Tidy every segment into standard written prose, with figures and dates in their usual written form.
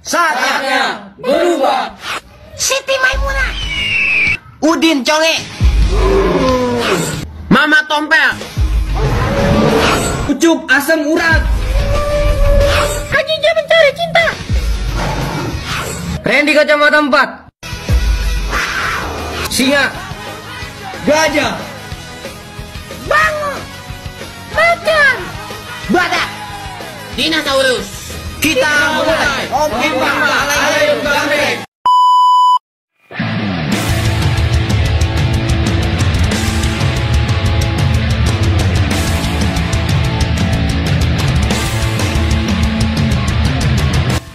Saatnya berubah. Siti Maimunah, Udin Conge, Mama Tompel, Ucup Asem Urat, Ajija Mencari Cinta, Randy Kacamata 4, Singa, Gajah, Bangun, Macan, Badak, Dinosaurus. kita mulai. Oke, Mama, ayo gambreng.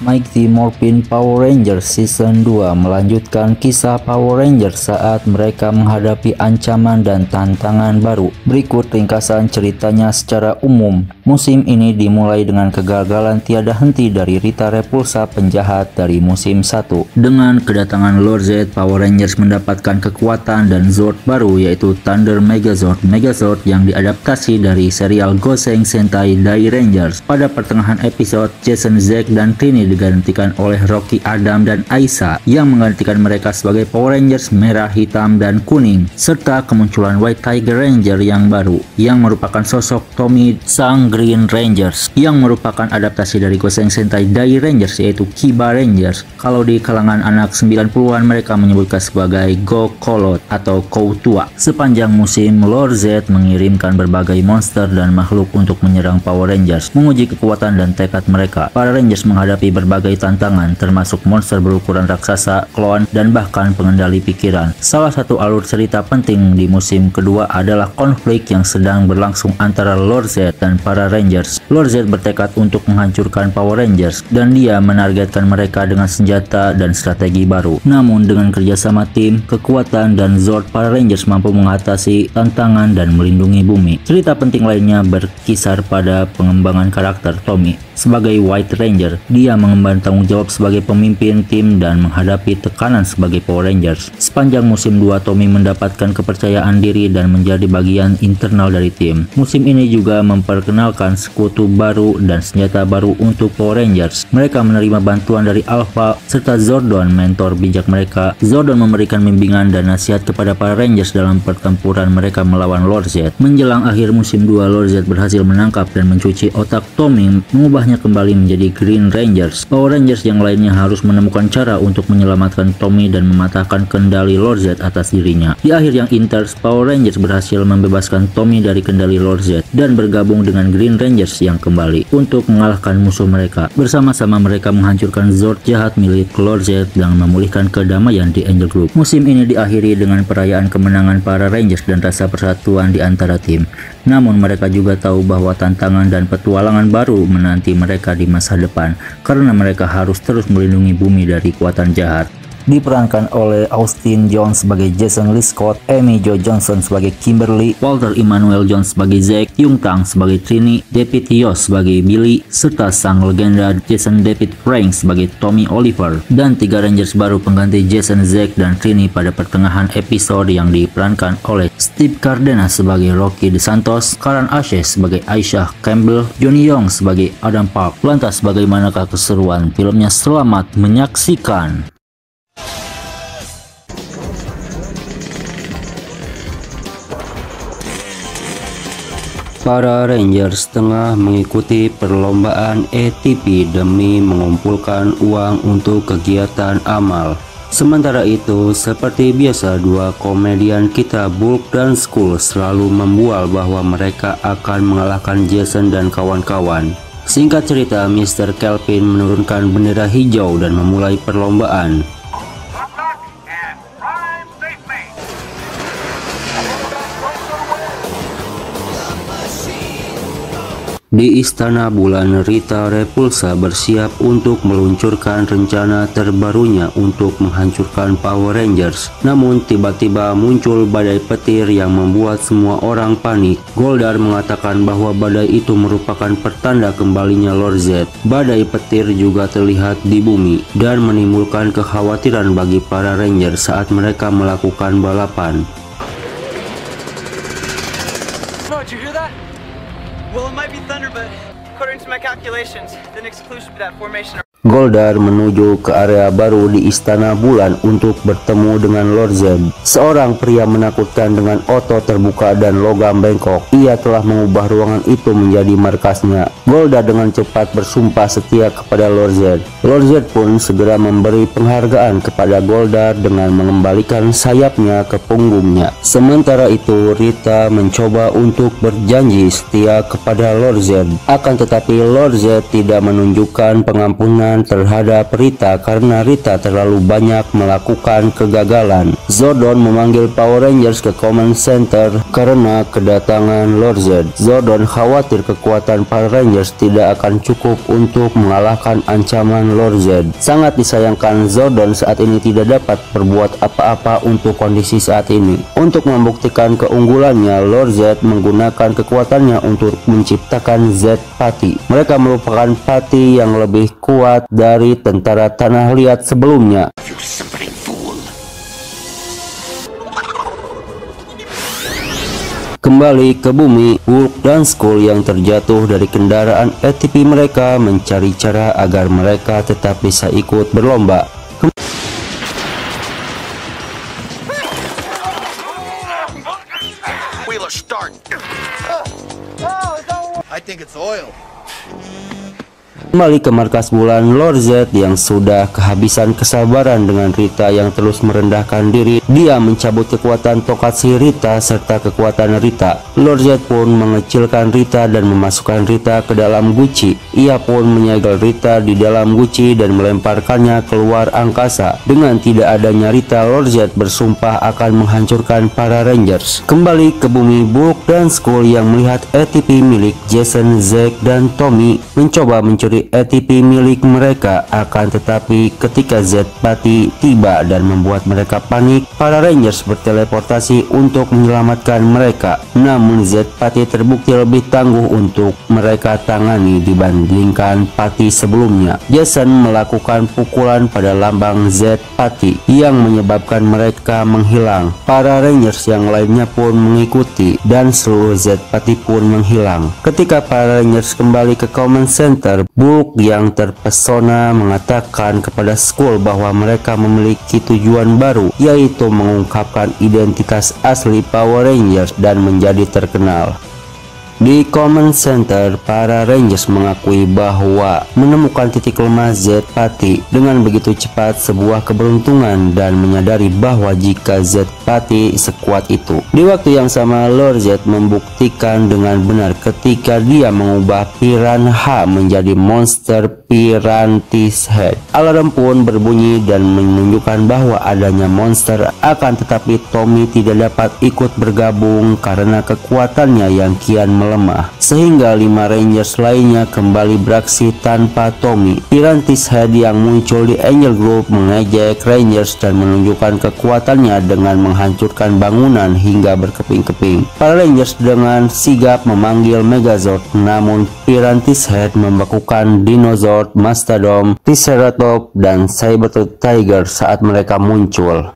Mighty Morphin Power Rangers Season 2 melanjutkan kisah Power Rangers saat mereka menghadapi ancaman dan tantangan baru. Berikut ringkasan ceritanya secara umum. Musim ini dimulai dengan kegagalan tiada henti dari Rita Repulsa, penjahat dari musim 1. Dengan kedatangan Lord Zed, Power Rangers mendapatkan kekuatan dan Zord baru, yaitu Thunder Megazord yang diadaptasi dari serial Goseng Sentai Dai Rangers. Pada pertengahan episode, Jason, Zack, dan Trini digantikan oleh Rocky, Adam, dan Aisyah yang menggantikan mereka sebagai Power Rangers merah, hitam, dan kuning, serta kemunculan White Tiger Ranger yang baru yang merupakan sosok Tommy sang Green Rangers yang merupakan adaptasi dari Goseng Sentai Dai Rangers, yaitu Kiba Rangers. Kalau di kalangan anak 90-an mereka menyebutkan sebagai Go Kolot atau Kou Tua. Sepanjang musim, Lord Zed mengirimkan berbagai monster dan makhluk untuk menyerang Power Rangers, menguji kekuatan dan tekad mereka. Para Rangers menghadapi berbagai tantangan, termasuk monster berukuran raksasa, klon, dan bahkan pengendali pikiran. Salah satu alur cerita penting di musim kedua adalah konflik yang sedang berlangsung antara Lord Zed dan para Rangers. Lord Zed bertekad untuk menghancurkan Power Rangers, dan dia menargetkan mereka dengan senjata dan strategi baru. Namun dengan kerjasama tim, kekuatan, dan Zord, para Rangers mampu mengatasi tantangan dan melindungi bumi. Cerita penting lainnya berkisar pada pengembangan karakter Tommy. Sebagai White Ranger, dia mengemban tanggung jawab sebagai pemimpin tim dan menghadapi tekanan sebagai Power Rangers. Sepanjang musim 2, Tommy mendapatkan kepercayaan diri dan menjadi bagian internal dari tim. Musim ini juga memperkenalkan sekutu baru dan senjata baru untuk Power Rangers. Mereka menerima bantuan dari Alpha serta Zordon, mentor bijak mereka. Zordon memberikan bimbingan dan nasihat kepada para Rangers dalam pertempuran mereka melawan Lord Zed. Menjelang akhir musim 2, Lord Zed berhasil menangkap dan mencuci otak Tommy, mengubahnya kembali menjadi Green Rangers. Power Rangers yang lainnya harus menemukan cara untuk menyelamatkan Tommy dan mematahkan kendali Lord Zed atas dirinya. Di akhir yang intens, Power Rangers berhasil membebaskan Tommy dari kendali Lord Zed dan bergabung dengan Green Rangers yang kembali untuk mengalahkan musuh mereka. Bersama-sama mereka menghancurkan Zord jahat milik Lord Zed dan memulihkan kedamaian di Angel Group. Musim ini diakhiri dengan perayaan kemenangan para Rangers dan rasa persatuan di antara tim. Namun mereka juga tahu bahwa tantangan dan petualangan baru menanti mereka di masa depan, karena mereka harus terus melindungi bumi dari kekuatan jahat. Diperankan oleh Austin Jones sebagai Jason Lee Scott, Amy Jo Johnson sebagai Kimberly, Walter Emmanuel Jones sebagai Zack, Yung Tang sebagai Trini, David Yost sebagai Billy, serta sang legenda Jason David Frank sebagai Tommy Oliver, dan 3 Rangers baru pengganti Jason, Zack, dan Trini pada pertengahan episode yang diperankan oleh Steve Cardenas sebagai Rocky DeSantos, Karen Ashes sebagai Aisyah Campbell, Johnny Young sebagai Adam Park. Lantas bagaimanakah keseruan filmnya? Selamat menyaksikan. Para Rangers tengah mengikuti perlombaan ATP demi mengumpulkan uang untuk kegiatan amal. Sementara itu, seperti biasa, 2 komedian kita, Bulk dan Skull, selalu membual bahwa mereka akan mengalahkan Jason dan kawan-kawan. Singkat cerita, Mr. Kelvin menurunkan bendera hijau dan memulai perlombaan. Di Istana Bulan, Rita Repulsa bersiap untuk meluncurkan rencana terbarunya untuk menghancurkan Power Rangers. Namun tiba-tiba muncul badai petir yang membuat semua orang panik. Goldar mengatakan bahwa badai itu merupakan pertanda kembalinya Lord Zed. Badai petir juga terlihat di bumi dan menimbulkan kekhawatiran bagi para Ranger saat mereka melakukan balapan. Goldar menuju ke area baru di Istana Bulan untuk bertemu dengan Lord Zed, seorang pria menakutkan dengan otot terbuka dan logam bengkok. Ia telah mengubah ruangan itu menjadi markasnya. Goldar dengan cepat bersumpah setia kepada Lord Zed. Lord Zed pun segera memberi penghargaan kepada Goldar dengan mengembalikan sayapnya ke punggungnya. Sementara itu, Rita mencoba untuk berjanji setia kepada Lord Zed. Akan tetapi Lord Zed tidak menunjukkan pengampunan terhadap Rita karena Rita terlalu banyak melakukan kegagalan. Zordon memanggil Power Rangers ke Command Center karena kedatangan Lord Zed. Zordon khawatir kekuatan Power Rangers tidak akan cukup untuk mengalahkan ancaman Lord Zed. Sangat disayangkan Zordon saat ini tidak dapat berbuat apa-apa untuk kondisi saat ini. Untuk membuktikan keunggulannya, Lord Zed menggunakan kekuatannya untuk menciptakan Z-Pati. Mereka merupakan Pati yang lebih kuat dari tentara tanah liat sebelumnya. Kembali ke bumi, Bulk dan Skull yang terjatuh dari kendaraan ATP mereka mencari cara agar mereka tetap bisa ikut berlomba. I think it's oil. Kembali ke markas Bulan, Lord Zed yang sudah kehabisan kesabaran dengan Rita yang terus merendahkan diri. Dia mencabut kekuatan tongkat si Rita serta kekuatan Rita. Lord Zed pun mengecilkan Rita dan memasukkan Rita ke dalam guci. Ia pun menyegel Rita di dalam guci dan melemparkannya keluar angkasa. Dengan tidak adanya Rita, Lord Zed bersumpah akan menghancurkan para Rangers. Kembali ke bumi, Bulk dan Skull yang melihat ATP milik Jason, Zack, dan Tommy mencoba mencuri ATP milik mereka. Akan tetapi ketika Z-Pati tiba dan membuat mereka panik, para Rangers berteleportasi untuk menyelamatkan mereka. Namun Z-Pati terbukti lebih tangguh untuk mereka tangani dibandingkan Pati sebelumnya. Jason melakukan pukulan pada lambang Z-Pati yang menyebabkan mereka menghilang. Para Rangers yang lainnya pun mengikuti dan seluruh Z-Pati pun menghilang. Ketika para Rangers kembali ke Command Center, Bulk yang terpesona mengatakan kepada Skull bahwa mereka memiliki tujuan baru, yaitu mengungkapkan identitas asli Power Rangers dan menjadi terkenal. Di Command Center, para Rangers mengakui bahwa menemukan titik lemah Z-Pati dengan begitu cepat sebuah keberuntungan dan menyadari bahwa jika Z-Pati sekuat itu. Di waktu yang sama, Lord Zed membuktikan dengan benar ketika dia mengubah Piranha menjadi monster Pirantis Head. Alarm pun berbunyi dan menunjukkan bahwa adanya monster, akan tetapi Tommy tidak dapat ikut bergabung karena kekuatannya yang kian melemah, sehingga 5 Rangers lainnya kembali beraksi tanpa Tommy. Pirantis Head yang muncul di Angel Group mengejek Rangers dan menunjukkan kekuatannya dengan menghancurkan bangunan hingga berkeping-keping. Para Rangers dengan sigap memanggil Megazord, namun Pirantis Head membekukan Dinozord, Mastodon, Triceratops, dan Sabertooth Tiger saat mereka muncul.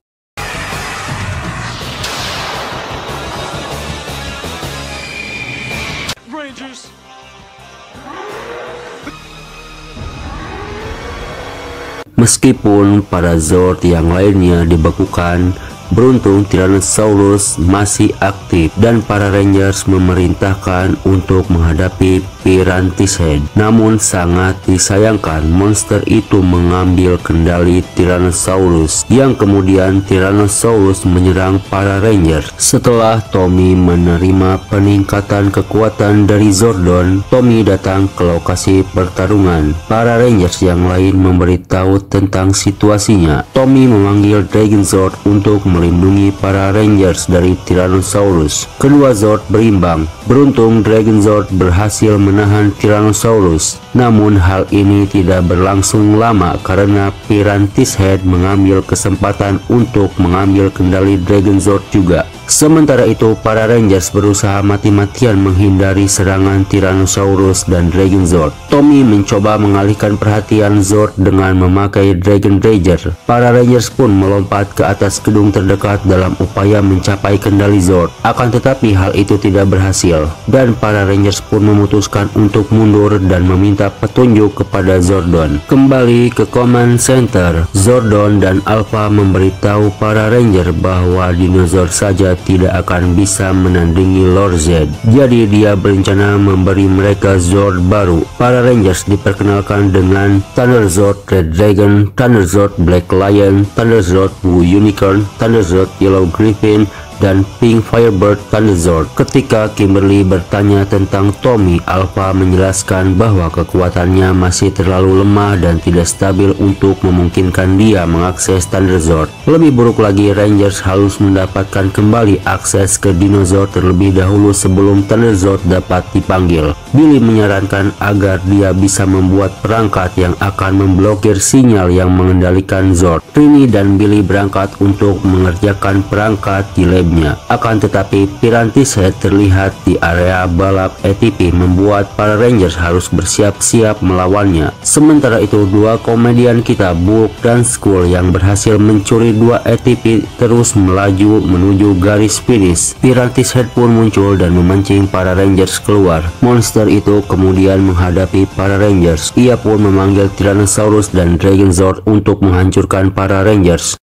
Meskipun para Zord yang lainnya dibekukan, beruntung Tyrannosaurus masih aktif dan para Rangers memerintahkan untuk menghadapi Pirantis Head. Namun sangat disayangkan, monster itu mengambil kendali Tyrannosaurus, yang kemudian Tyrannosaurus menyerang para Rangers. Setelah Tommy menerima peningkatan kekuatan dari Zordon, Tommy datang ke lokasi pertarungan. Para Rangers yang lain memberitahu tentang situasinya. Tommy memanggil Dragon Zord untuk melindungi para Rangers dari Tyrannosaurus. Kedua Zord berimbang. Beruntung Dragon Zord berhasil menahan Tyrannosaurus. Namun hal ini tidak berlangsung lama karena Pirantis Head mengambil kesempatan untuk mengambil kendali Dragon Zord juga. Sementara itu, para Rangers berusaha mati-matian menghindari serangan Tyrannosaurus dan Dragon Zord. Tommy mencoba mengalihkan perhatian Zord dengan memakai Dragon Rager. Para Rangers pun melompat ke atas gedung terdekat dalam upaya mencapai kendali Zord. Akan tetapi hal itu tidak berhasil, dan para Rangers pun memutuskan memutuskan untuk mundur dan meminta petunjuk kepada Zordon. Kembali ke Command Center, Zordon dan Alpha memberitahu para Ranger bahwa dinosaur saja tidak akan bisa menandingi Lord Zed. Jadi dia berencana memberi mereka Zord baru. Para Rangers diperkenalkan dengan Thunder Zord Red Dragon, Thunder Zord Black Lion, Thunder Zord Blue Unicorn, Thunder Zord Yellow Griffin, dan Pink Firebird Thunder Zord. Ketika Kimberly bertanya tentang Tommy, Alpha menjelaskan bahwa kekuatannya masih terlalu lemah dan tidak stabil untuk memungkinkan dia mengakses Thunder Zord. Lebih buruk lagi, Rangers harus mendapatkan kembali akses ke dinosaur terlebih dahulu sebelum Thunder Zord dapat dipanggil. Billy menyarankan agar dia bisa membuat perangkat yang akan memblokir sinyal yang mengendalikan Zord. Trini dan Billy berangkat untuk mengerjakan perangkat di lab. Akan tetapi Pirantis Head terlihat di area balap ATP, membuat para Rangers harus bersiap-siap melawannya. Sementara itu, dua komedian kita, Bulk dan Skull, yang berhasil mencuri dua ATP terus melaju menuju garis finish. Pirantis Head pun muncul dan memancing para Rangers keluar. Monster itu kemudian menghadapi para Rangers. Ia pun memanggil Tyrannosaurus dan Dragon Zord untuk menghancurkan para Rangers.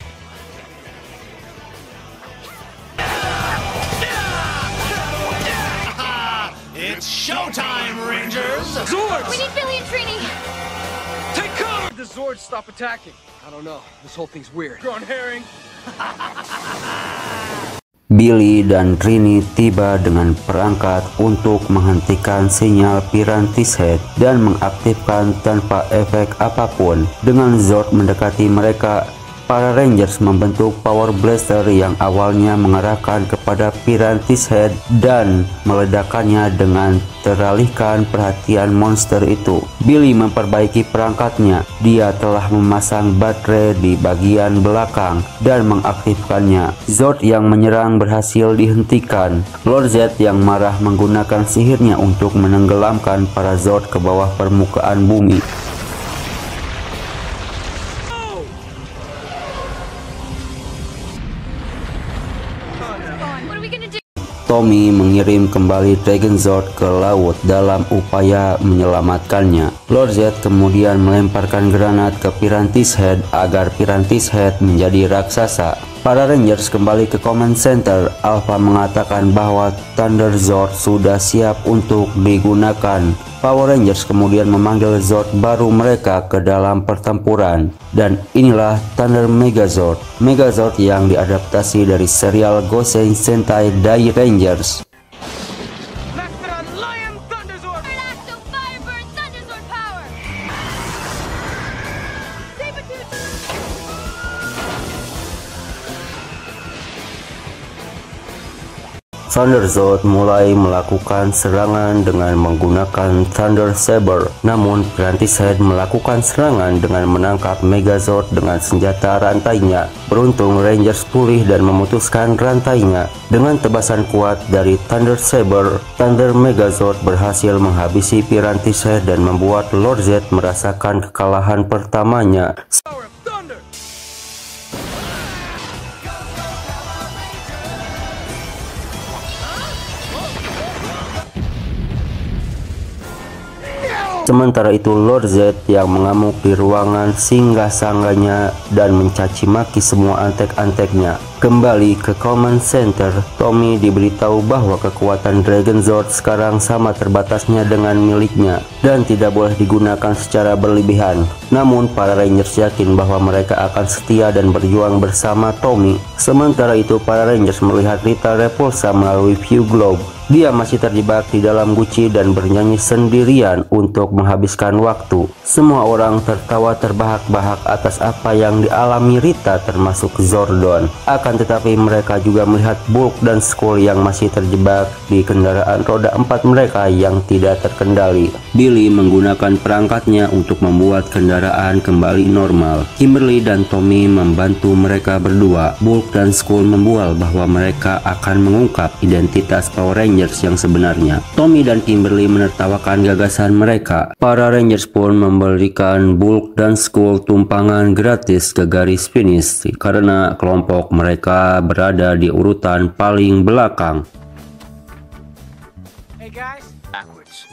It's showtime, Rangers! Zords! We need Billy and Trini. Take cover! The Zords stop attacking. I don't know. This whole thing's weird. Grown herring. Billy dan Trini tiba dengan perangkat untuk menghentikan sinyal Pirantis Head dan mengaktifkan tanpa efek apapun. Dengan Zord mendekati mereka, para Rangers membentuk Power Blaster yang awalnya mengarahkan kepada Pirantis Head dan meledakannya dengan teralihkan perhatian monster itu. Billy memperbaiki perangkatnya. Dia telah memasang baterai di bagian belakang dan mengaktifkannya. Zord yang menyerang berhasil dihentikan. Lord Zed yang marah menggunakan sihirnya untuk menenggelamkan para Zord ke bawah permukaan bumi. Tommy mengirim kembali Dragon Zord ke laut dalam upaya menyelamatkannya. Lord Zed kemudian melemparkan granat ke Pirantis Head agar Pirantis Head menjadi raksasa. Para Rangers kembali ke Command Center. Alpha mengatakan bahwa Thunder Zord sudah siap untuk digunakan. Power Rangers kemudian memanggil Zord baru mereka ke dalam pertempuran. Dan inilah Thunder Megazord. Megazord yang diadaptasi dari serial Gosei Sentai Dai Rangers. Thunder Zord mulai melakukan serangan dengan menggunakan Thunder Saber. Namun Pirantis Head melakukan serangan dengan menangkap Megazord dengan senjata rantainya. Beruntung Rangers pulih dan memutuskan rantainya. Dengan tebasan kuat dari Thunder Saber, Thunder Megazord berhasil menghabisi Pirantis Head dan membuat Lord Zed merasakan kekalahan pertamanya. Sementara itu Lord Zed yang mengamuk di ruangan singgah-sangganya dan mencaci maki semua antek-anteknya. Kembali ke Command Center, Tommy diberitahu bahwa kekuatan Dragon Zord sekarang sama terbatasnya dengan miliknya dan tidak boleh digunakan secara berlebihan. Namun para Rangers yakin bahwa mereka akan setia dan berjuang bersama Tommy. Sementara itu para Rangers melihat Rita Repulsa melalui View Globe. Dia masih terjebak di dalam guci dan bernyanyi sendirian untuk menghabiskan waktu. Semua orang tertawa terbahak-bahak atas apa yang dialami Rita, termasuk Zordon. Akan tetapi mereka juga melihat Bulk dan Skull yang masih terjebak di kendaraan roda 4 mereka yang tidak terkendali. Billy menggunakan perangkatnya untuk membuat kendaraan kembali normal. Kimberly dan Tommy membantu mereka berdua. Bulk dan Skull membual bahwa mereka akan mengungkap identitas Power Rangers yang sebenarnya. Tommy dan Kimberly menertawakan gagasan mereka. Para Rangers pun memberikan Bulk dan Skull tumpangan gratis ke garis finish karena kelompok mereka berada di urutan paling belakang. Hey guys, backwards.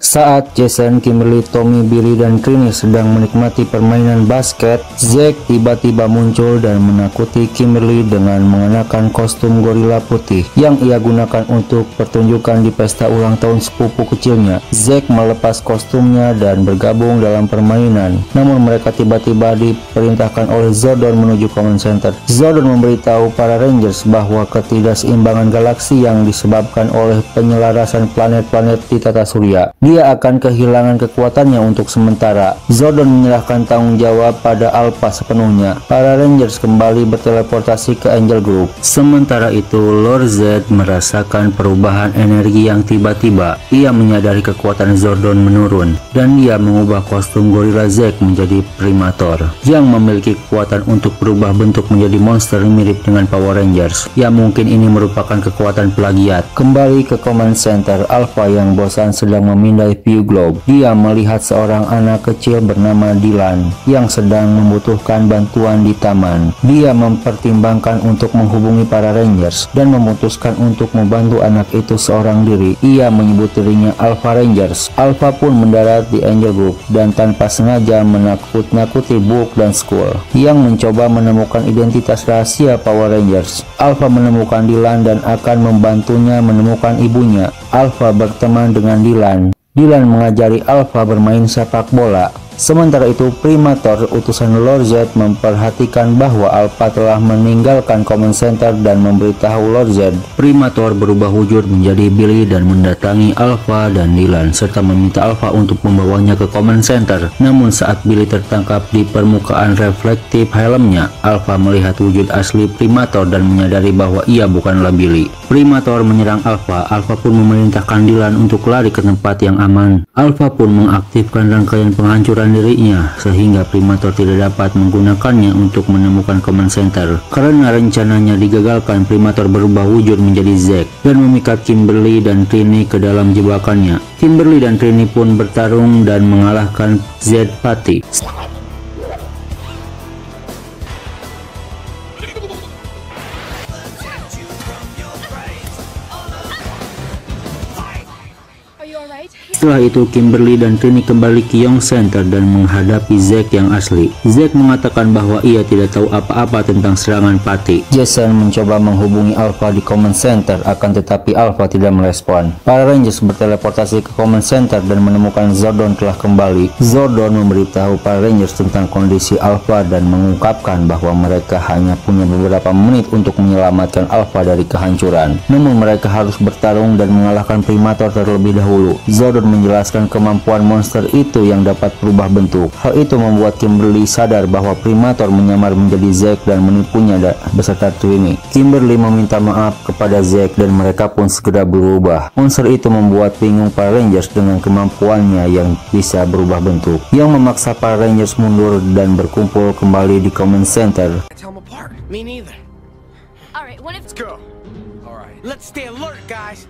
Saat Jason, Kimberly, Tommy, Billy, dan Trini sedang menikmati permainan basket, Zack tiba-tiba muncul dan menakuti Kimberly dengan mengenakan kostum gorila putih yang ia gunakan untuk pertunjukan di pesta ulang tahun sepupu kecilnya. Zack melepas kostumnya dan bergabung dalam permainan, namun mereka tiba-tiba diperintahkan oleh Zordon menuju Command Center. Zordon memberitahu para Rangers bahwa ketidakseimbangan galaksi yang disebabkan oleh penyelarasan planet-planet di tata surya. Dia akan kehilangan kekuatannya untuk sementara. Zordon menyerahkan tanggung jawab pada Alpha sepenuhnya. Para Rangers kembali berteleportasi ke Angel Group. Sementara itu, Lord Zed merasakan perubahan energi yang tiba-tiba. Ia menyadari kekuatan Zordon menurun, dan dia mengubah kostum gorila Zack menjadi Primator, yang memiliki kekuatan untuk berubah bentuk menjadi monster mirip dengan Power Rangers. Ya, mungkin ini merupakan kekuatan plagiat. Kembali ke Command Center, Alpha yang bosan sedang memindai View Globe. Dia melihat seorang anak kecil bernama Dylan yang sedang membutuhkan bantuan di taman. Dia mempertimbangkan untuk menghubungi para Rangers dan memutuskan untuk membantu anak itu seorang diri. Ia menyebut dirinya Alpha Rangers. Alpha pun mendarat di Angel Group dan tanpa sengaja menakut-nakuti Book dan Skull yang mencoba menemukan identitas rahasia Power Rangers. Alpha menemukan Dylan dan akan membantunya menemukan ibunya. Alpha berteman dengan Dylan. Dylan mengajari Alpha bermain sepak bola. Sementara itu, Primator, utusan Lord Zed, memperhatikan bahwa Alpha telah meninggalkan Command Center dan memberitahu Lord Zed. Primator berubah wujud menjadi Billy dan mendatangi Alpha dan Dylan serta meminta Alpha untuk membawanya ke Command Center. Namun saat Billy tertangkap di permukaan reflektif helmnya, Alpha melihat wujud asli Primator dan menyadari bahwa ia bukanlah Billy. Primator menyerang Alpha. Alpha pun memerintahkan Dylan untuk lari ke tempat yang aman. Alpha pun mengaktifkan rangkaian penghancuran dirinya sehingga Primator tidak dapat menggunakannya untuk menemukan Command Center. Karena rencananya digagalkan, Primator berubah wujud menjadi Zack dan memikat Kimberly dan Trini ke dalam jebakannya. Kimberly dan Trini pun bertarung dan mengalahkan Zed Pati. Setelah itu, Kimberly dan Trini kembali ke Young Center dan menghadapi Zack yang asli. Zack mengatakan bahwa ia tidak tahu apa-apa tentang serangan Pati. Jason mencoba menghubungi Alpha di Command Center, akan tetapi Alpha tidak merespon. Para Rangers berteleportasi ke Command Center dan menemukan Zordon telah kembali. Zordon memberitahu para Rangers tentang kondisi Alpha dan mengungkapkan bahwa mereka hanya punya beberapa menit untuk menyelamatkan Alpha dari kehancuran. Namun mereka harus bertarung dan mengalahkan Primator terlebih dahulu. Zordon menjelaskan kemampuan monster itu yang dapat berubah bentuk. Hal itu membuat Kimberly sadar bahwa Primator menyamar menjadi Zack dan menipunya beserta Trini. Kimberly meminta maaf kepada Zack dan mereka pun segera berubah. Monster itu membuat bingung para Rangers dengan kemampuannya yang bisa berubah bentuk, yang memaksa para Rangers mundur dan berkumpul kembali di Command Center. Me neither. Alright, what if... Let's go. All right. Let's stay alert, guys.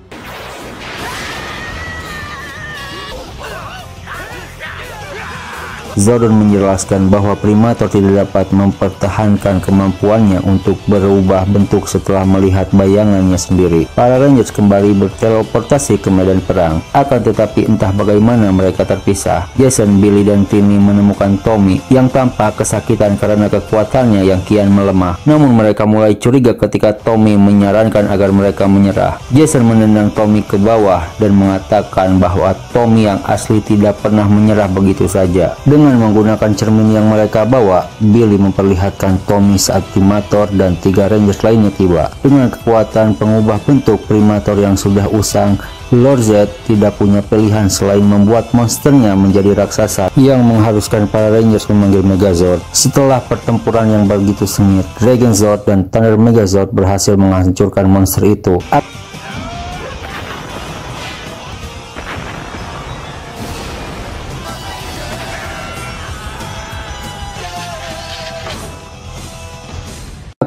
Zordon menjelaskan bahwa Primator tidak dapat mempertahankan kemampuannya untuk berubah bentuk setelah melihat bayangannya sendiri. Para Rangers kembali berteleportasi ke medan perang. Akan tetapi entah bagaimana mereka terpisah. Jason, Billy, dan Trini menemukan Tommy yang tampak kesakitan karena kekuatannya yang kian melemah. Namun mereka mulai curiga ketika Tommy menyarankan agar mereka menyerah. Jason menendang Tommy ke bawah dan mengatakan bahwa Tommy yang asli tidak pernah menyerah begitu saja. Dengan menggunakan cermin yang mereka bawa, Billy memperlihatkan Tommy saat Primator dan 3 Rangers lainnya tiba. Dengan kekuatan pengubah bentuk Primator yang sudah usang, Lord Zed tidak punya pilihan selain membuat monsternya menjadi raksasa yang mengharuskan para Rangers memanggil Megazord. Setelah pertempuran yang begitu sengit, Dragon Zord dan Thunder Megazord berhasil menghancurkan monster itu.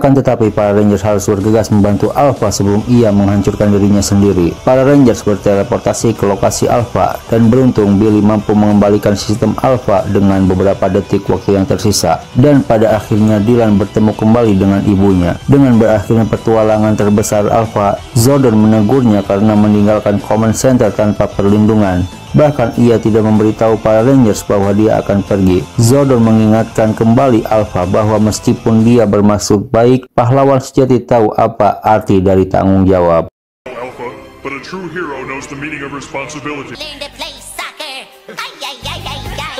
Akan tetapi para Rangers harus bergegas membantu Alpha sebelum ia menghancurkan dirinya sendiri. Para Rangers berteleportasi ke lokasi Alpha dan beruntung Billy mampu mengembalikan sistem Alpha dengan beberapa detik waktu yang tersisa. Dan pada akhirnya Dylan bertemu kembali dengan ibunya. Dengan berakhirnya petualangan terbesar Alpha, Zordon menegurnya karena meninggalkan Command Center tanpa perlindungan. Bahkan ia tidak memberitahu para Rangers bahwa dia akan pergi. Zordon mengingatkan kembali Alpha bahwa meskipun dia bermaksud baik, pahlawan sejati tahu apa arti dari tanggung jawab. Alpha, but a true hero knows the meaning of responsibility. Learn to play soccer. Ay, ay, ay, ay, ay.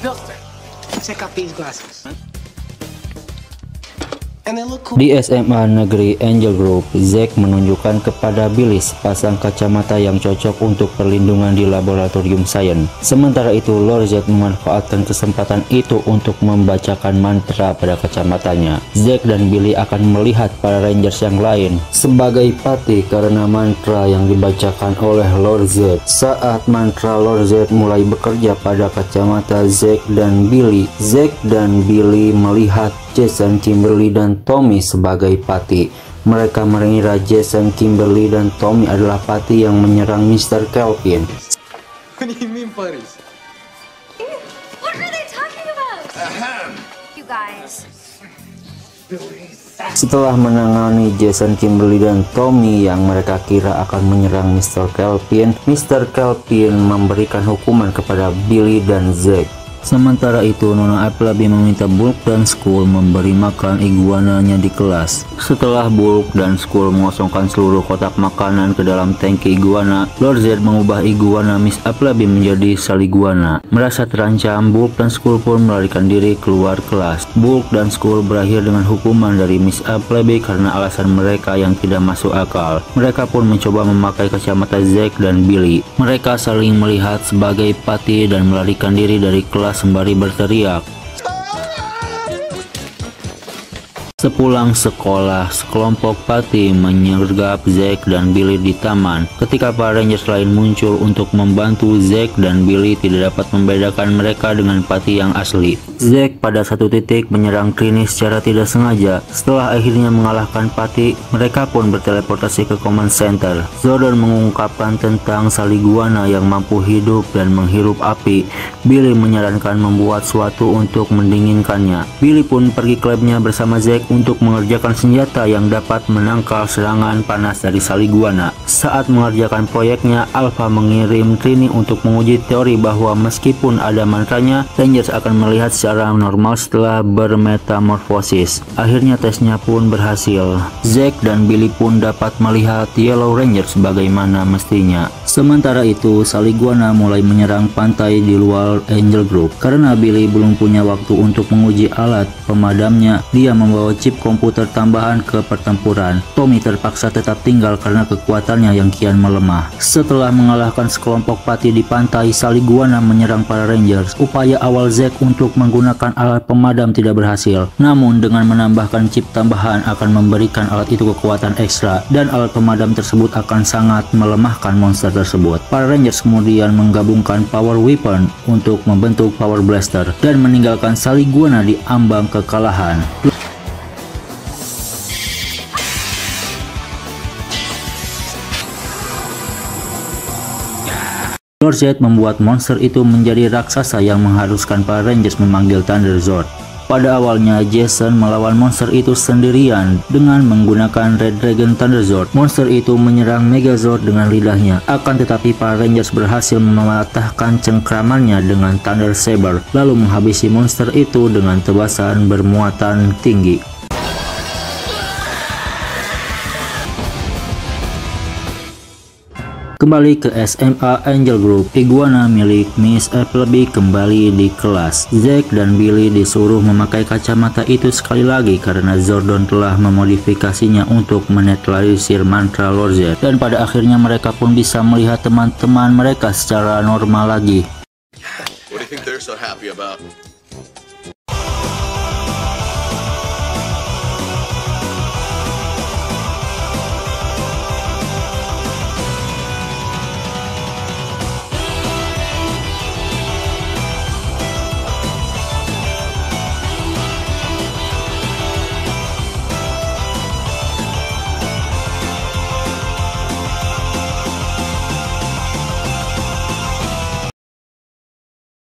Buster, check out these glasses. And they look cool. Di SMA Negeri Angel Grove, Zack menunjukkan kepada Billy sepasang kacamata yang cocok untuk perlindungan di laboratorium sains. Sementara itu, Lord Zed memanfaatkan kesempatan itu untuk membacakan mantra pada kacamatanya. Zack dan Billy akan melihat para Rangers yang lain sebagai patih karena mantra yang dibacakan oleh Lord Zed. Saat mantra Lord Zed mulai bekerja pada kacamata Zack dan Billy melihat Jason, Kimberly, dan Tommy sebagai patih. Mereka mengira Jason, Kimberly, dan Tommy adalah patih yang menyerang Mr. Kelvin. What do you mean, buddies? What are they talking about? You guys. Setelah menangani Jason, Kimberly, dan Tommy yang mereka kira akan menyerang Mr. Kelvin memberikan hukuman kepada Billy dan Zack. Sementara itu, Nona Appleby meminta Bulk dan Skull memberi makan iguananya di kelas. Setelah Bulk dan Skull mengosongkan seluruh kotak makanan ke dalam tangki iguana, Lord Zed mengubah iguana Miss Appleby menjadi saliguana. Merasa terancam, Bulk dan Skull pun melarikan diri keluar kelas. Bulk dan Skull berakhir dengan hukuman dari Miss Appleby karena alasan mereka yang tidak masuk akal. Mereka pun mencoba memakai kacamata Zack dan Billy. Mereka saling melihat sebagai patih dan melarikan diri dari kelas sembari berteriak. Sepulang sekolah, sekelompok patih menyergap Zack dan Billy di taman. Ketika para Rangers lain muncul untuk membantu Zack dan Billy tidak dapat membedakan mereka dengan patih yang asli. Zack pada satu titik menyerang Trini secara tidak sengaja. Setelah akhirnya mengalahkan patih, mereka pun berteleportasi ke command center. Zordon mengungkapkan tentang saliguana yang mampu hidup dan menghirup api. Billy menyarankan membuat suatu untuk mendinginkannya. Billy pun pergi ke labnya bersama Zack untuk mengerjakan senjata yang dapat menangkal serangan panas dari saliguana. Saat mengerjakan proyeknya, Alpha mengirim Trini untuk menguji teori bahwa meskipun ada mantranya, Rangers akan melihat secara normal setelah bermetamorfosis. Akhirnya tesnya pun berhasil. Zack dan Billy pun dapat melihat Yellow Ranger sebagaimana mestinya. Sementara itu, saliguana mulai menyerang pantai di luar Angel Grove. Karena Billy belum punya waktu untuk menguji alat pemadamnya, dia membawa chip komputer tambahan ke pertempuran. Tommy terpaksa tetap tinggal karena kekuatannya yang kian melemah. Setelah mengalahkan sekelompok patih di pantai, saliguana menyerang para Rangers. Upaya awal Zack untuk menggunakan alat pemadam tidak berhasil. Namun dengan menambahkan chip tambahan akan memberikan alat itu kekuatan ekstra, dan alat pemadam tersebut akan sangat melemahkan monster tersebut. Para Rangers kemudian menggabungkan power weapon untuk membentuk power blaster dan meninggalkan saliguana di ambang kekalahan. Lord Zed membuat monster itu menjadi raksasa yang mengharuskan para Rangers memanggil Thunder Zord. Pada awalnya, Jason melawan monster itu sendirian dengan menggunakan Red Dragon Thunder Zord. Monster itu menyerang Megazord dengan lidahnya. Akan tetapi para Rangers berhasil mematahkan cengkramannya dengan Thunder Saber, lalu menghabisi monster itu dengan tebasan bermuatan tinggi. Kembali ke SMA Angel Grove, iguana milik Miss Appleby kembali di kelas. Zack dan Billy disuruh memakai kacamata itu sekali lagi karena Zordon telah memodifikasinya untuk menetralisir mantra Lord Zed. Dan pada akhirnya mereka pun bisa melihat teman-teman mereka secara normal lagi. What do you think they're so happy about?